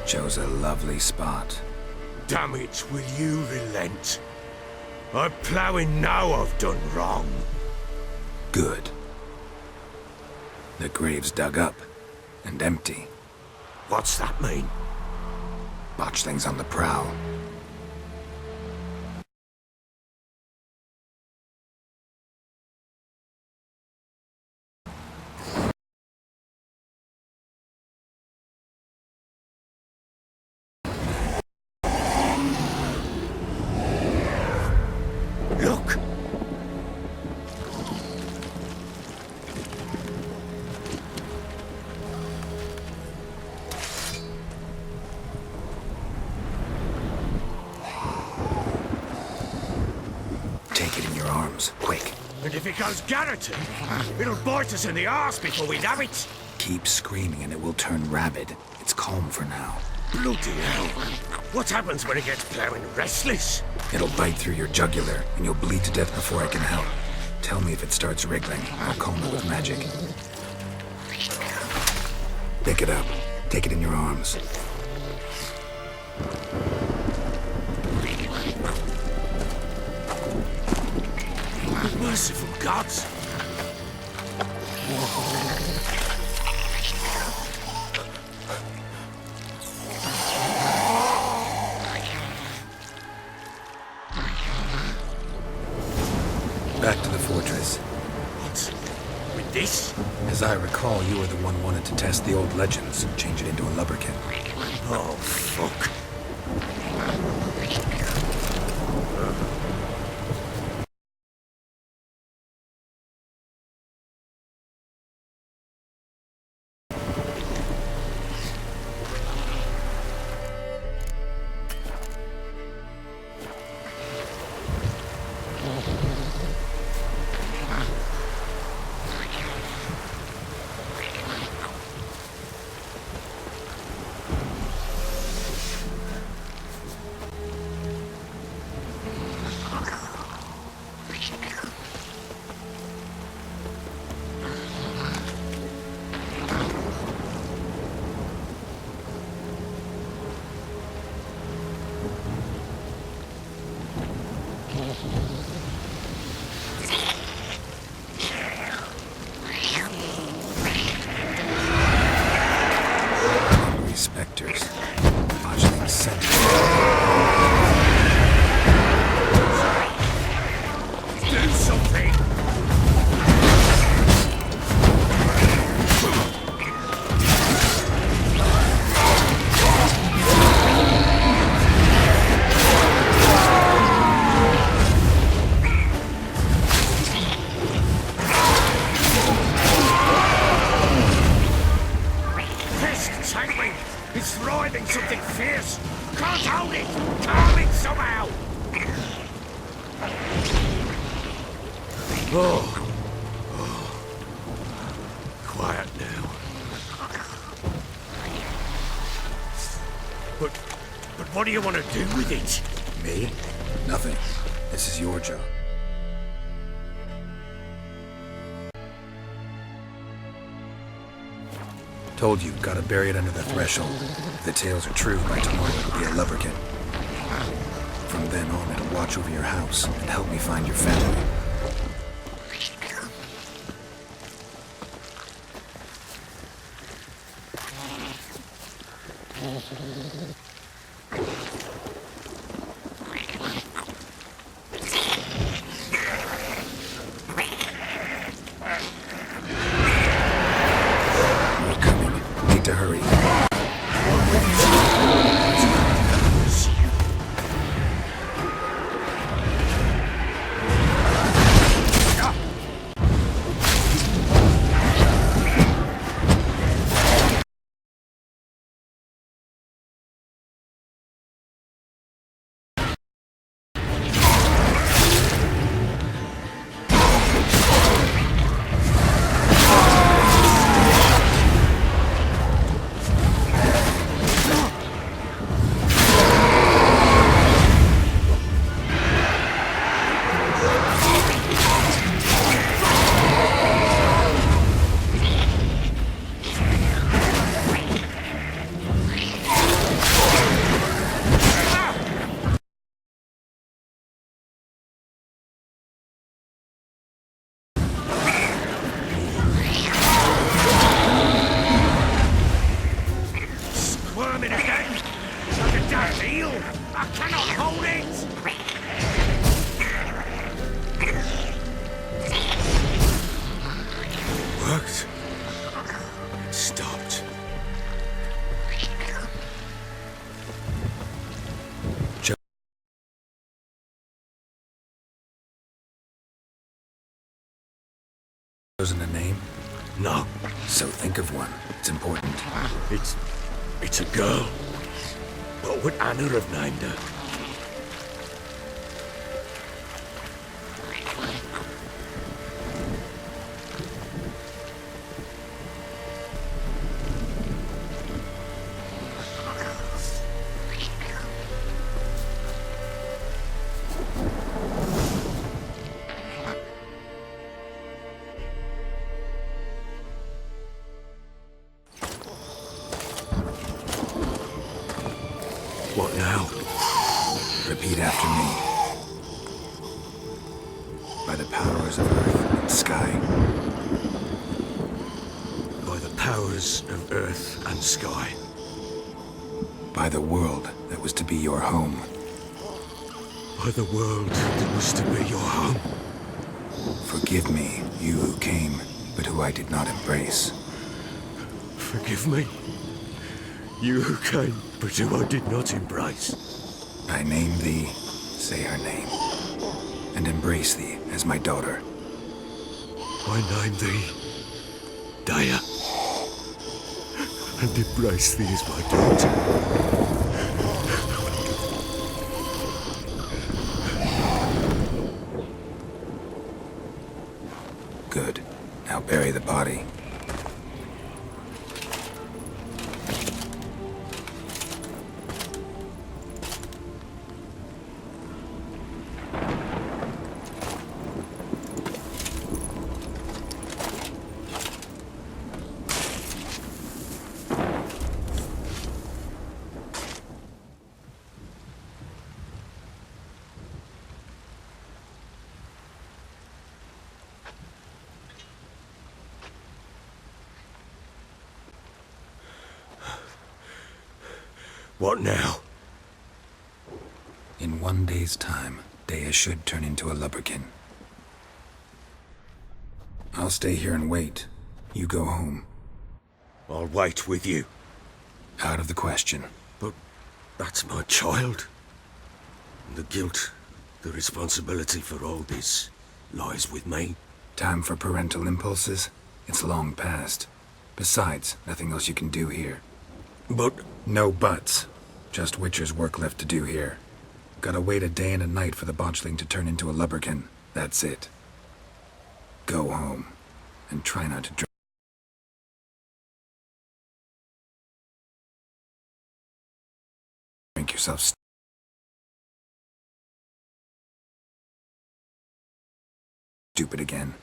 Chose a lovely spot. Damn it, will you relent? I'm ploughing now I've done wrong. Good. The grave's dug up and empty. What's that mean? Botchling's on the prowl. Look! Take it in your arms, quick. And if it goes garroted, it'll bite us in the arse before we know it. Keep screaming and it will turn rabid. It's calm for now. Bloody hell. What happens when it gets ploughing restless? It'll bite through your jugular and you'll bleed to death before I can help. Tell me if it starts wriggling. I'll calm it with magic. Pick it up. Take it in your arms. Merciful gods! Back to the fortress. What? With this? As I recall, you were the one wanted to test the old legends, change it into a lubricant. Oh, fuck. Spectres. Botchling sent it. Do something! Pest, take me! It's writhing something fierce! Can't hold it! Calm it somehow! Oh. Quiet now. But what do you want to do with it? Me? Nothing. This is your job. Told you, gotta bury it under the threshold. If the tales are true, by tomorrow it'll be a lubricant. From then on, it'll watch over your house and help me find your family. We're coming. Need to hurry. Chosen a name? No, So think of one. It's important. it's a girl. What would Anna have named her? What now? Repeat after me. By the powers of earth and sky. By the powers of earth and sky. By the world that was to be your home. By the world that was to be your home. Forgive me, you who came, but who I did not embrace. Forgive me. You who came, but who I did not embrace. I name thee, say her name, and embrace thee as my daughter. I name thee Dea, and embrace thee as my daughter. Good. Now bury the body. What now? In 1 day's time, Dea should turn into a lubberkin. I'll stay here and wait. You go home. I'll wait with you. Out of the question. But that's my child. And the guilt, the responsibility for all this lies with me. Time for parental impulses? It's long past. Besides, nothing else you can do here. But No buts. Just Witcher's work left to do here. Gotta wait a day and a night for the botchling to turn into a lubberkin. That's it. Go home. And try not to drink yourself stupid again.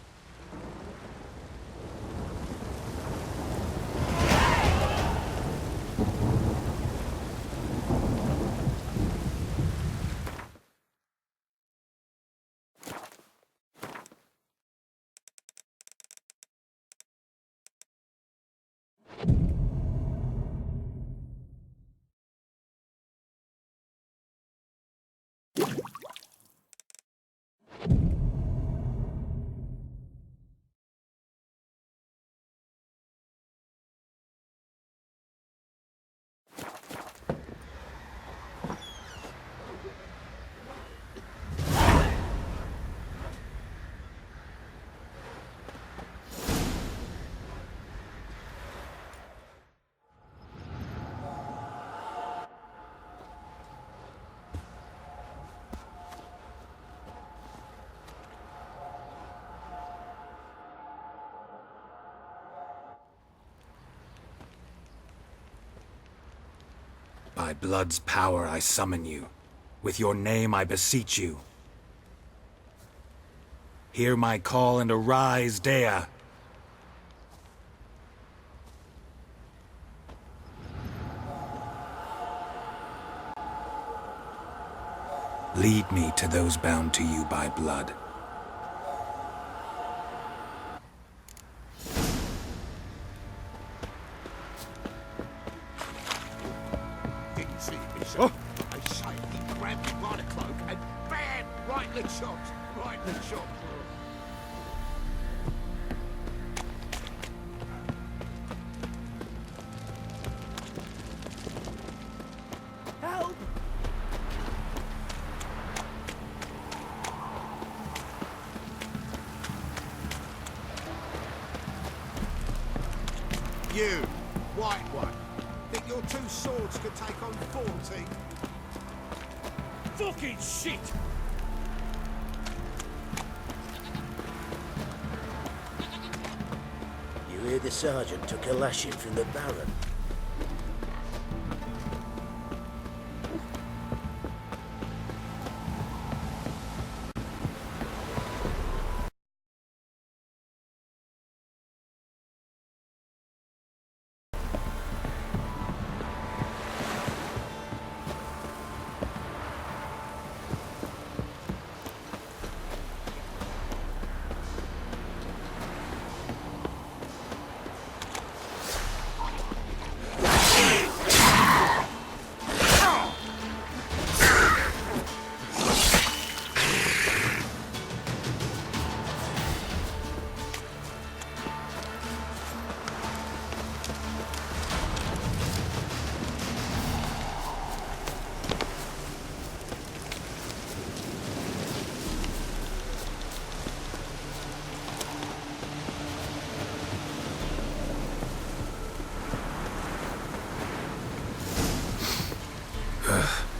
By blood's power I summon you. With your name I beseech you. Hear my call and arise, Dea. Lead me to those bound to you by blood. didn't see me, sir. I say he grabbed me by the cloak and bam! Rightly shot. Rightly shot. Help! You, white one. Think your two swords could take on 40? Fucking shit! You hear the sergeant took a lashing from the Baron?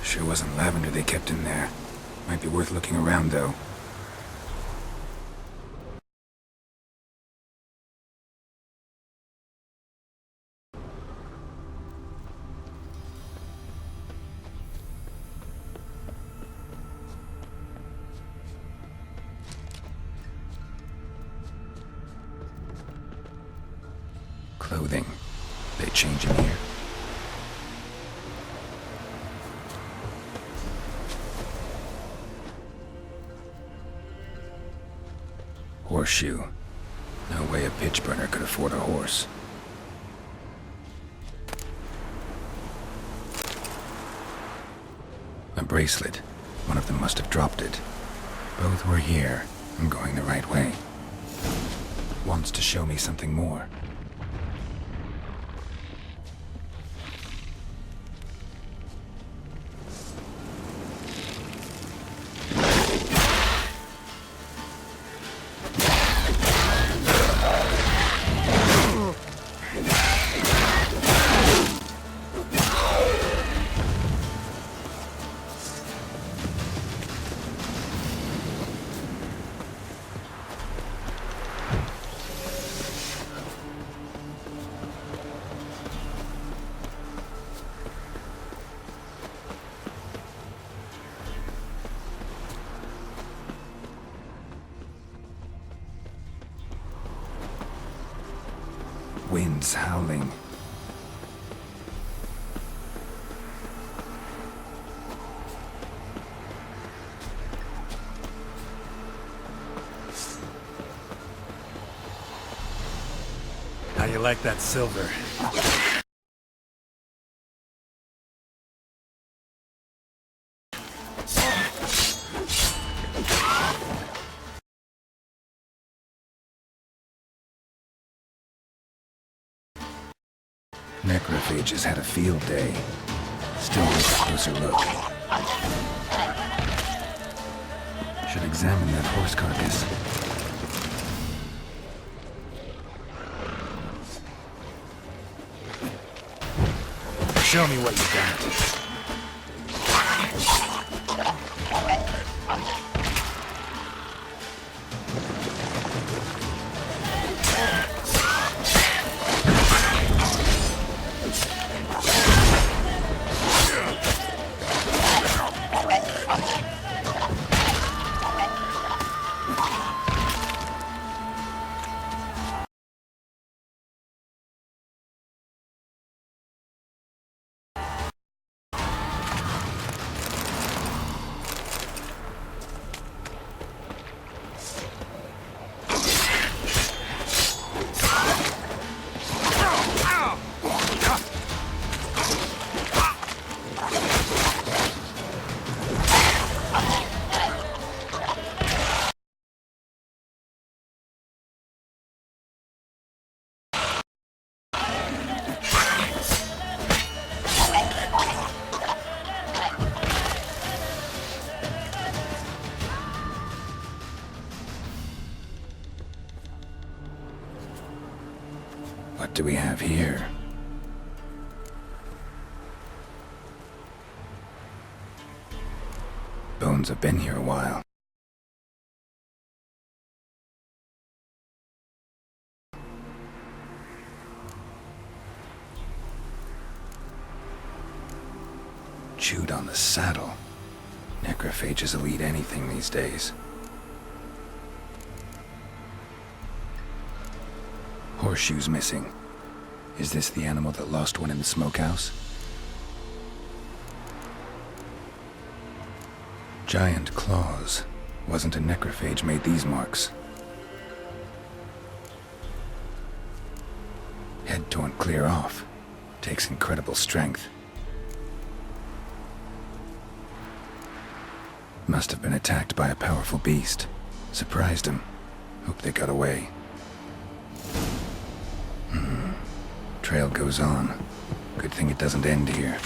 Sure wasn't lavender they kept in there. Might be worth looking around, though. Clothing. They change in here. Horseshoe. No way a pitch burner could afford a horse. A bracelet. One of them must have dropped it. Both were here. I'm going the right way. Wants to show me something more. Winds howling. How you like that silver? Necrophages had a field day. Still worth a closer look. Should examine that horse carcass. Show me what you got. do we have here? Bones have been here a while. Chewed on the saddle. Necrophages will eat anything these days. Horseshoes missing. Is this the animal that lost one in the smokehouse? Giant claws. Wasn't a necrophage made these marks. Head torn clear off. Takes incredible strength. Must have been attacked by a powerful beast. Surprised him. Hope they got away. Trail goes on. Good thing it doesn't end here.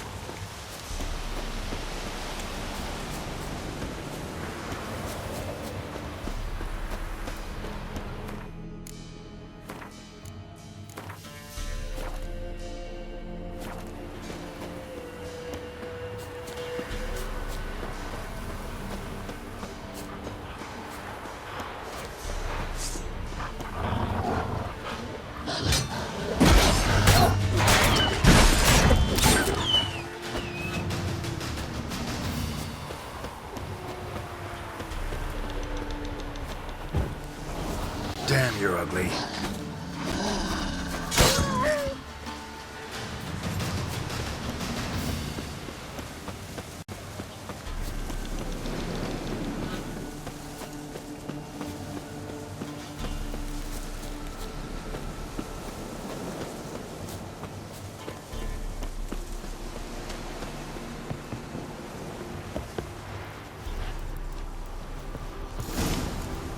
Damn, you're ugly.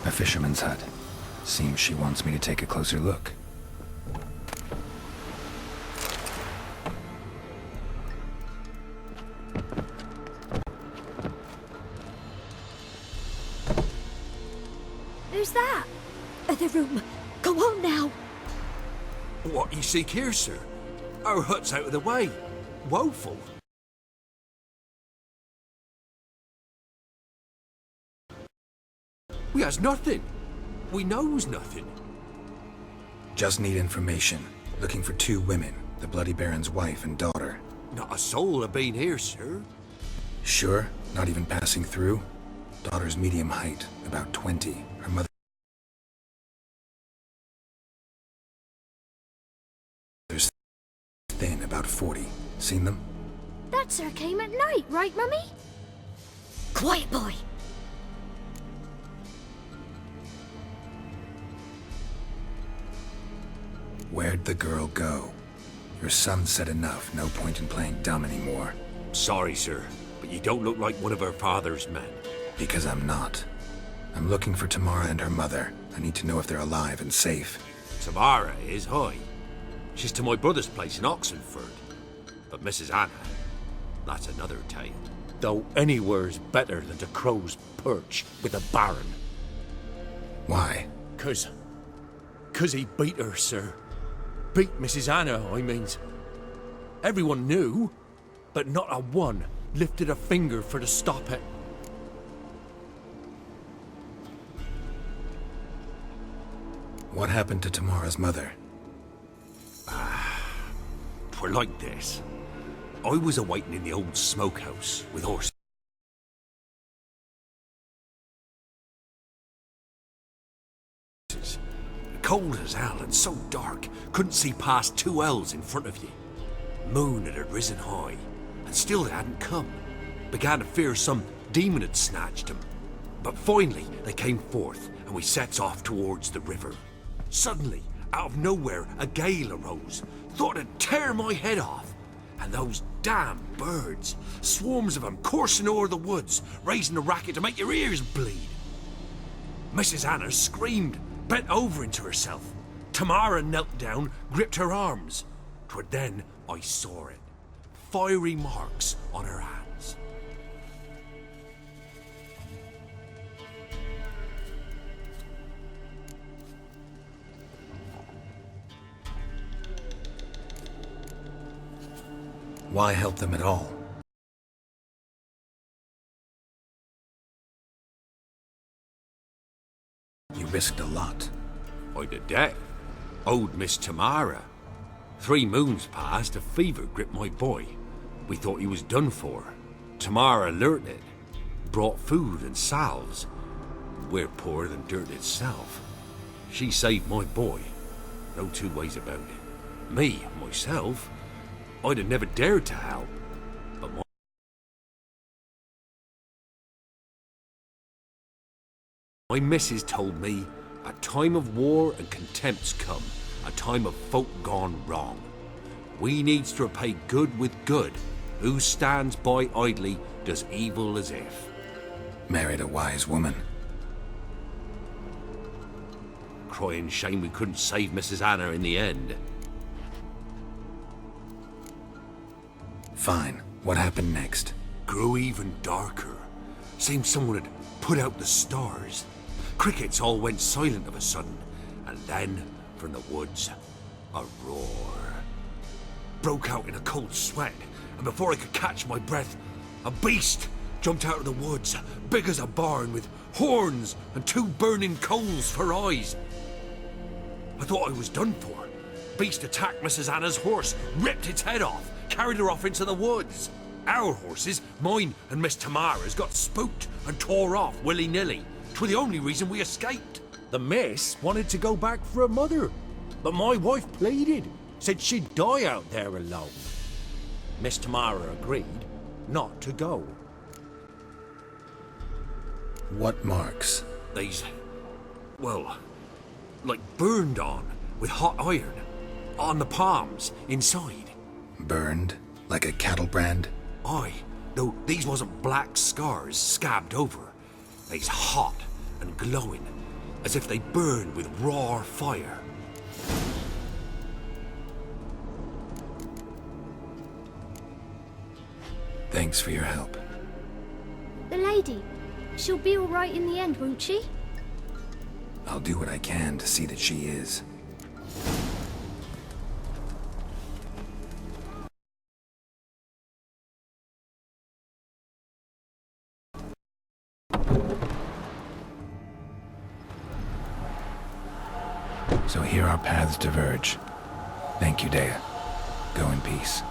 A fisherman's hut. Seems she wants me to take a closer look. Who's that? The room. Go on now. What you seek here, sir? Our hut's out of the way. Woeful. We has nothing. We knows nothing. Just need information. Looking for 2 women. The Bloody Baron's wife and daughter. Not a soul have been here, sir. Sure? Not even passing through? Daughter's medium height. About 20. Her mother's thin. About 40. Seen them? That sir came at night, right, Mummy? Quiet, boy. Where'd the girl go? Your son said enough. No point in playing dumb anymore. Sorry, sir, but you don't look like one of her father's men. Because I'm not. I'm looking for Tamara and her mother. I need to know if they're alive and safe. Tamara is high. She's to my brother's place in Oxenford. But Mrs. Anna, that's another tale. Though anywhere's better than to Crow's Perch with a baron. Why? 'Cause he beat her, sir. Beat Mrs. Anna, I means. Everyone knew, but not a one lifted a finger for to stop it. What happened to Tamara's mother? Twere like this. I was awaiting in the old smokehouse with horses. Cold as hell and so dark, couldn't see past 2 ells in front of you. Moon had risen high, and still they hadn't come. Began to fear some demon had snatched them. But finally they came forth, and we sets off towards the river. Suddenly, out of nowhere, a gale arose. Thought it'd tear my head off. And those damn birds, swarms of them coursing o'er the woods, raising a racket to make your ears bleed. Mrs. Anna screamed, bent over into herself. Tamara knelt down, gripped her arms. 'Twere then I saw it. Fiery marks on her hands. Why help them at all? You risked a lot. I'd a debt. Owed Miss Tamara. 3 moons passed, a fever gripped my boy. We thought he was done for. Tamara alerted. Brought food and salves. We're poorer than dirt itself. She saved my boy. No 2 ways about it. Me, myself, I'd have never dared to help. But my missus told me a time of war and contempt's come, a time of folk gone wrong. We needs to repay good with good. Who stands by idly does evil as if. Married a wise woman. Crying shame we couldn't save Mrs. Anna in the end. Fine. What happened next? Grew even darker. Seemed someone had put out the stars. Crickets all went silent of a sudden, and then, from the woods, a roar. Broke out in a cold sweat, and before I could catch my breath, a beast jumped out of the woods, big as a barn, with horns and 2 burning coals for eyes. I thought I was done for. Beast attacked Mrs. Anna's horse, ripped its head off, carried her off into the woods. Our horses, mine and Miss Tamara's, got spooked and tore off willy-nilly. 'Twas the only reason we escaped. The miss wanted to go back for her mother, but my wife pleaded, said she'd die out there alone. Miss Tamara agreed not to go. What marks? They's, well, like burned on with hot iron. On the palms, inside. Burned? Like a cattle brand? Aye, though these wasn't black scars scabbed over. They's hot and glowing, as if they burned with raw fire. Thanks for your help. The lady. She'll be all right in the end, won't she? I'll do what I can to see that she is. So here our paths diverge. Thank you, Dea. Go in peace.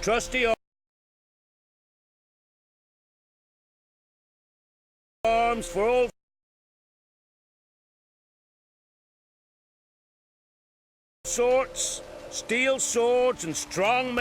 trusty arms for all sorts, steel swords and strong